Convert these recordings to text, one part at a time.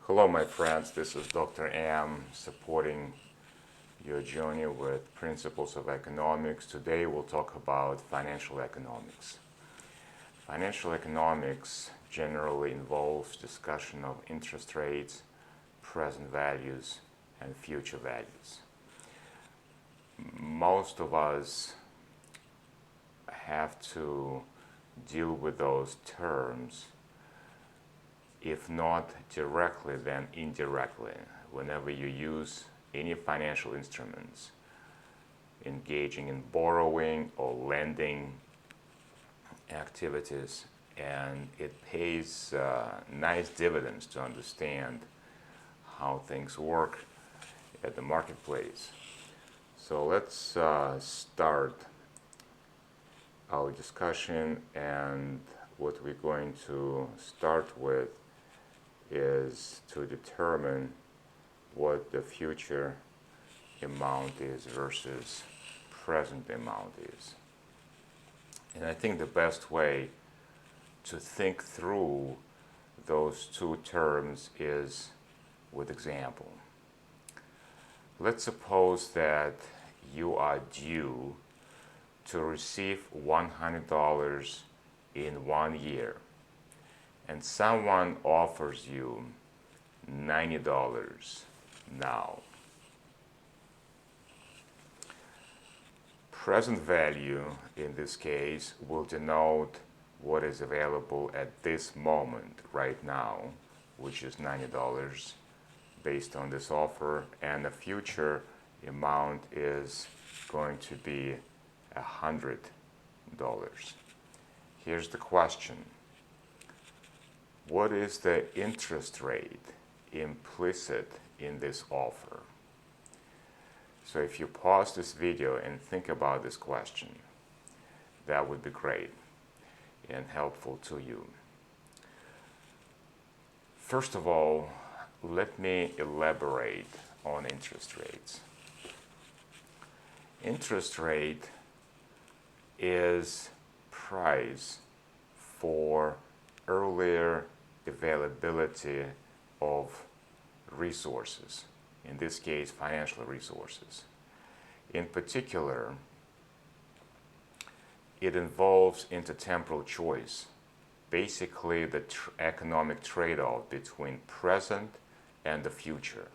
Hello, my friends. This is Dr. M supporting your journey with principles of economics. Today, we'll talk about financial economics. Financial economics generally involves discussion of interest rates, present values, and future values. Most of us have to deal with those terms, if not directly, then indirectly, whenever you use any financial instruments, engaging in borrowing or lending activities, and it pays nice dividends to understand how things work at the marketplace. So let's start our discussion, and what we're going to start with is to determine what the future amount is versus present amount is. And I think the best way to think through those two terms is with example. Let's suppose that you are due to receive $100 in 1 year, and someone offers you $90 now. Present value in this case will denote what is available at this moment right now, which is $90 based on this offer, and the future amount is going to be $100. Here's the question: what is the interest rate implicit in this offer? So if you pause this video and think about this question, that would be great and helpful to you. First of all, let me elaborate on interest rates. Interest rate is price for earlier availability of resources, in this case financial resources. In particular, it involves intertemporal choice, basically the economic trade-off between present and the future.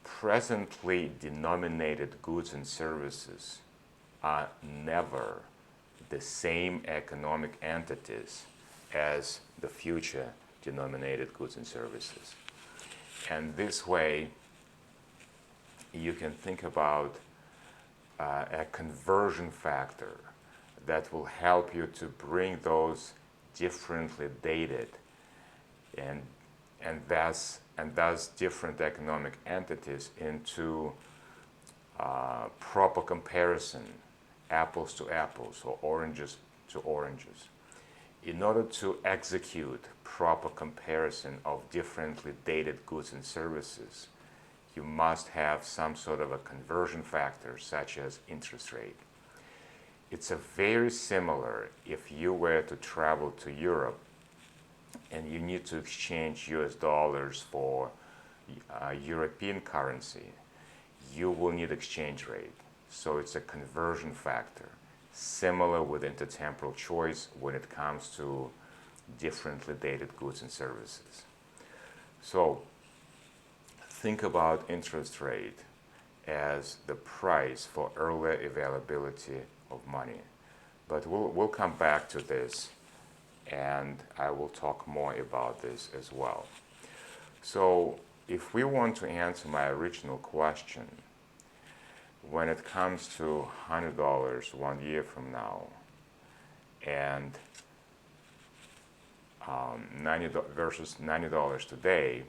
Presently denominated goods and services are never the same economic entities as the future denominated goods and services. And this way, you can think about a conversion factor that will help you to bring those differently dated and thus different economic entities into proper comparison, apples to apples or oranges to oranges. In order to execute proper comparison of differently dated goods and services, you must have some sort of a conversion factor, such as interest rate. It's a very similar if you were to travel to Europe and you need to exchange US dollars for European currency. You will need exchange rate. So it's a conversion factor, similar with intertemporal choice when it comes to differently dated goods and services. So think about interest rate as the price for early availability of money. But we'll come back to this, and I will talk more about this as well. So if we want to answer my original question, when it comes to $100 1 year from now and $90 versus $90 today,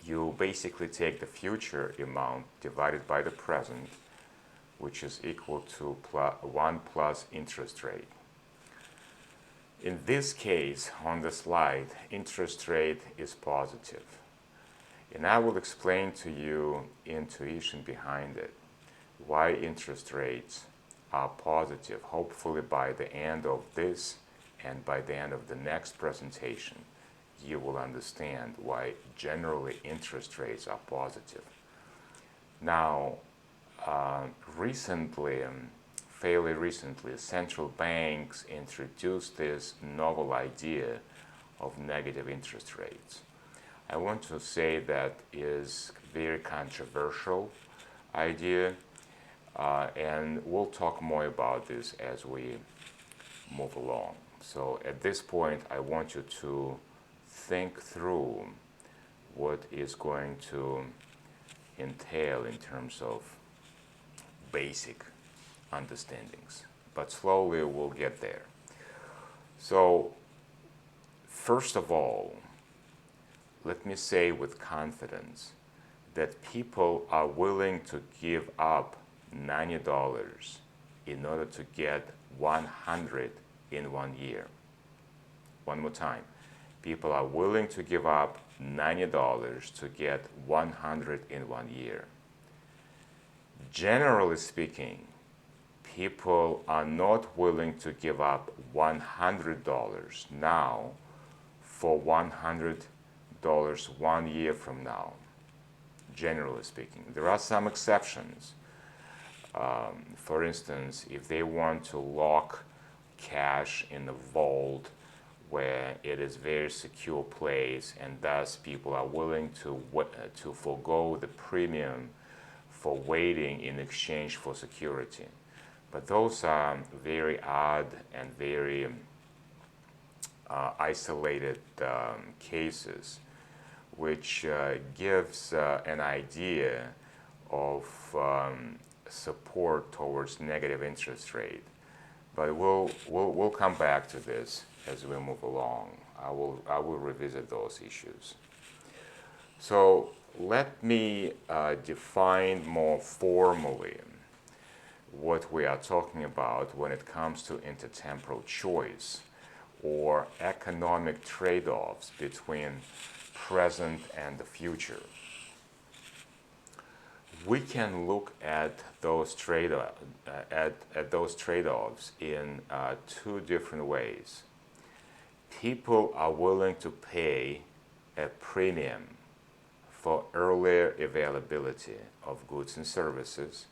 you basically take the future amount divided by the present, which is equal to 1 plus interest rate. In this case, on the slide, interest rate is positive. And I will explain to you intuition behind it, why interest rates are positive, hopefully by the end of this and by the end of the next presentation. you will understand why generally interest rates are positive. Now, recently, fairly recently, central banks introduced this novel idea of negative interest rates. I want to say that is very controversial idea, and we'll talk more about this as we move along. So at this point, I want you to think through what is going to entail in terms of basic understandings. But slowly we'll get there. So, first of all, let me say with confidence that people are willing to give up $90 in order to get 100 in 1 year. One more time. People are willing to give up $90 to get 100 in 1 year. Generally speaking, people are not willing to give up $100 now for $100 1 year from now, generally speaking. There are some exceptions. For instance, if they want to lock cash in a vault where it is very secure place, and thus people are willing to forego the premium for waiting in exchange for security. But those are very odd and very isolated cases, which gives an idea of support towards negative interest rate. But we'll come back to this as we move along. I will revisit those issues. So let me define more formally what we are talking about when it comes to intertemporal choice or economic trade-offs between present and the future. We can look at those trade-offs in two different ways. People are willing to pay a premium for earlier availability of goods and services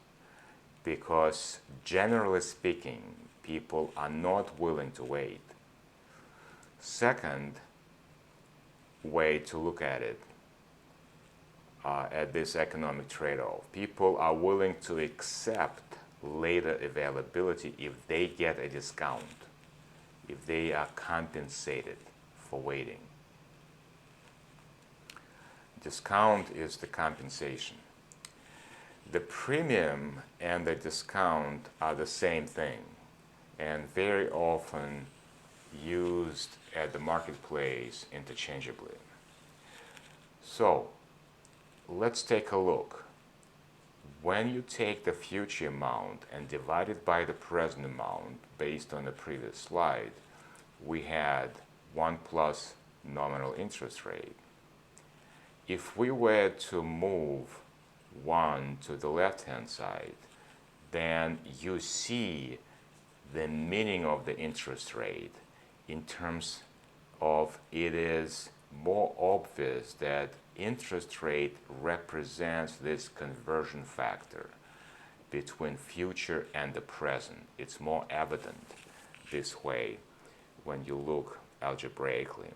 because, generally speaking, people are not willing to wait. Second way to look at it, at this economic trade-off, people are willing to accept later availability if they get a discount, if they are compensated for waiting. Discount is the compensation. The premium and the discount are the same thing and very often used at the marketplace interchangeably. So, let's take a look. When you take the future amount and divide it by the present amount based on the previous slide, we had 1 plus nominal interest rate. If we were to move 1 to the left-hand side, then you see the meaning of the interest rate in terms of it is more obvious that interest rate represents this conversion factor between future and the present. It's more evident this way when you look algebraically.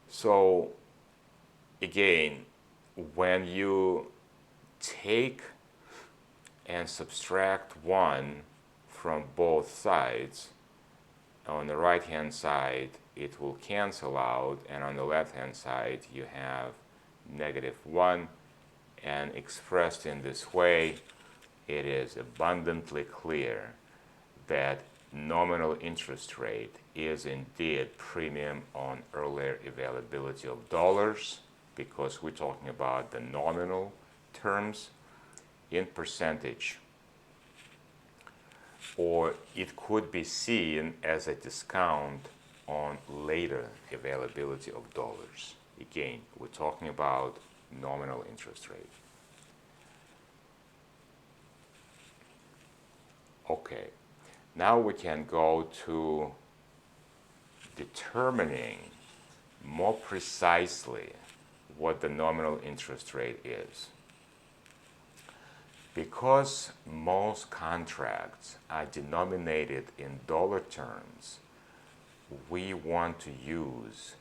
So again, when you take and subtract 1 from both sides, on the right hand side it will cancel out, and on the left hand side you have -1, and expressed in this way it is abundantly clear that nominal interest rate is indeed premium on earlier availability of dollars, because we're talking about the nominal terms in percentage, or it could be seen as a discount on later availability of dollars. Again, we're talking about nominal interest rate. Okay, now we can go to determining more precisely what the nominal interest rate is. Because most contracts are denominated in dollar terms, we want to use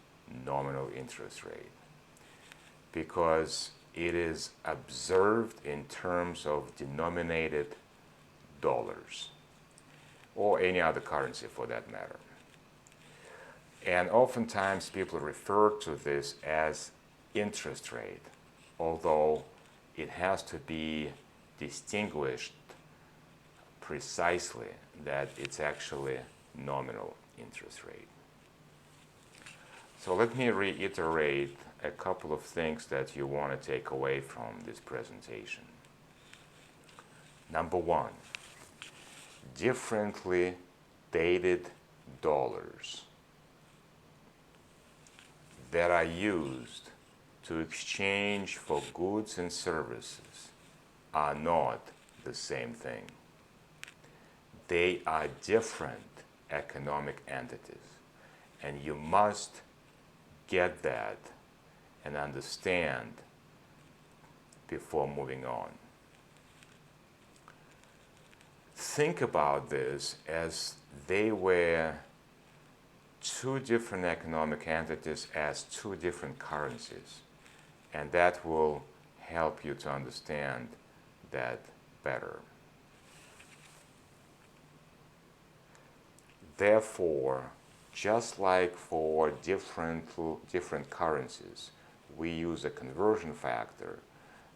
nominal interest rate because it is observed in terms of denominated dollars or any other currency for that matter. And oftentimes people refer to this as interest rate, although it has to be distinguished precisely that it's actually nominal interest rate. So let me reiterate a couple of things that you want to take away from this presentation. Number one, differently dated dollars that are used to exchange for goods and services are not the same thing. They are different economic entities, and you must get that and understand before moving on. Think about this as they were two different economic entities as two different currencies, and that will help you to understand that better. Therefore, just like for different currencies, we use a conversion factor.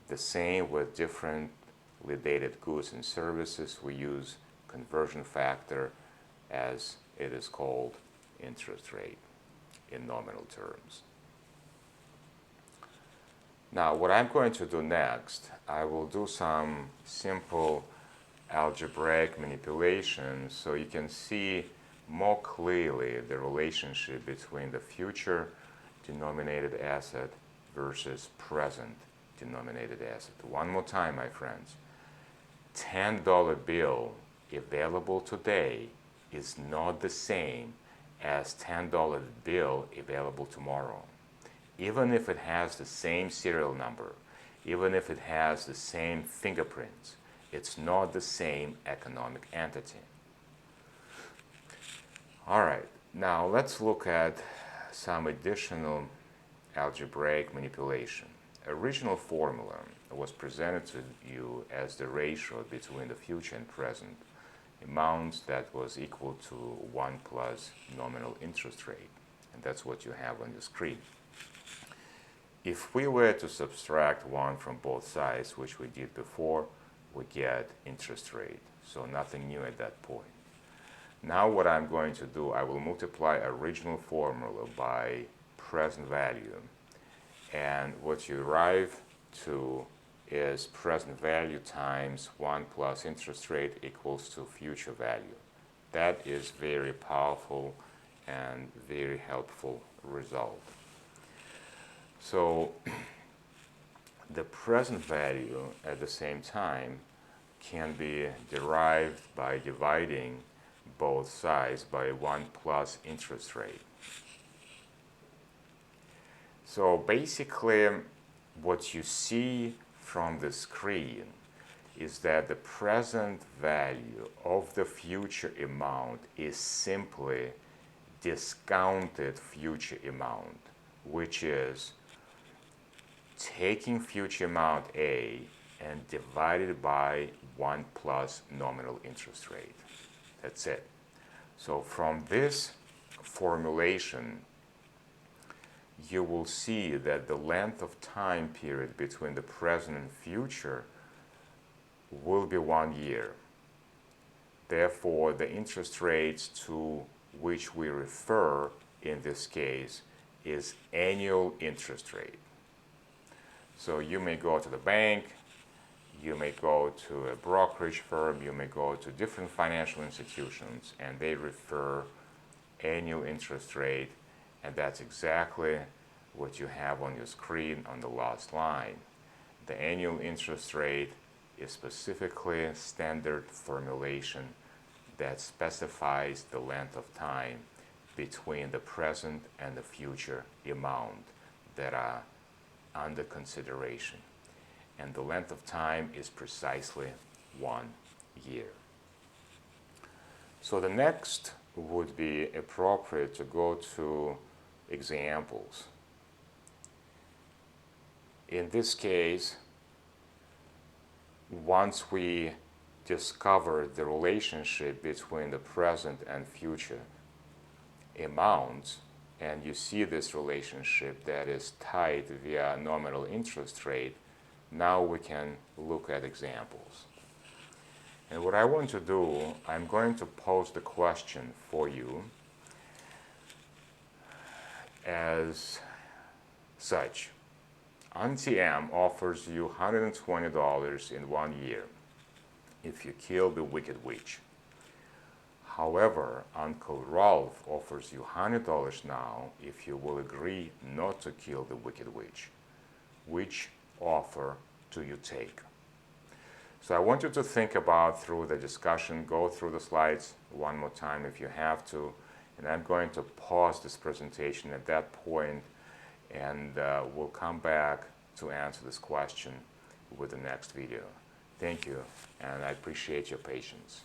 The same with differently dated goods and services, we use conversion factor as it is called interest rate in nominal terms. Now, what I'm going to do next, I will do some simple algebraic manipulations so you can see more clearly the relationship between the future denominated asset versus present denominated asset. One more time, my friends. $10 bill available today is not the same as $10 bill available tomorrow. Even if it has the same serial number, even if it has the same fingerprints, it's not the same economic entity. All right, now let's look at some additional algebraic manipulation. Original formula was presented to you as the ratio between the future and present amounts that was equal to 1 plus nominal interest rate, and that's what you have on the screen. If we were to subtract 1 from both sides, which we did before, we get interest rate, so nothing new at that point. Now what I'm going to do, I will multiply original formula by present value, and what you arrive to is present value times 1 plus interest rate equals to future value. That is very powerful and very helpful result. So the present value at the same time can be derived by dividing both sides by 1 plus interest rate. So basically what you see from the screen is that the present value of the future amount is simply discounted future amount, which is taking future amount A and divided by 1 plus nominal interest rate. That's it. So from this formulation, you will see that the length of time period between the present and future will be 1 year. Therefore, the interest rates to which we refer in this case is annual interest rate. So you may go to the bank, you may go to a brokerage firm, you may go to different financial institutions, and they refer annual interest rate, and that's exactly what you have on your screen on the last line. The annual interest rate is specifically a standard formulation that specifies the length of time between the present and the future amount that are under consideration. And the length of time is precisely 1 year. So the next would be appropriate to go to examples. In this case, once we discover the relationship between the present and future amounts, and you see this relationship that is tied via nominal interest rate, now we can look at examples. And what I want to do, I'm going to pose the question for you as such. Auntie M offers you $120 in 1 year if you kill the wicked witch. However, Uncle Ralph offers you $100 now if you will agree not to kill the wicked witch. Which offer do you take? So I want you to think about through the discussion, go through the slides one more time if you have to, and I'm going to pause this presentation at that point, and we'll come back to answer this question with the next video. Thank you, and I appreciate your patience.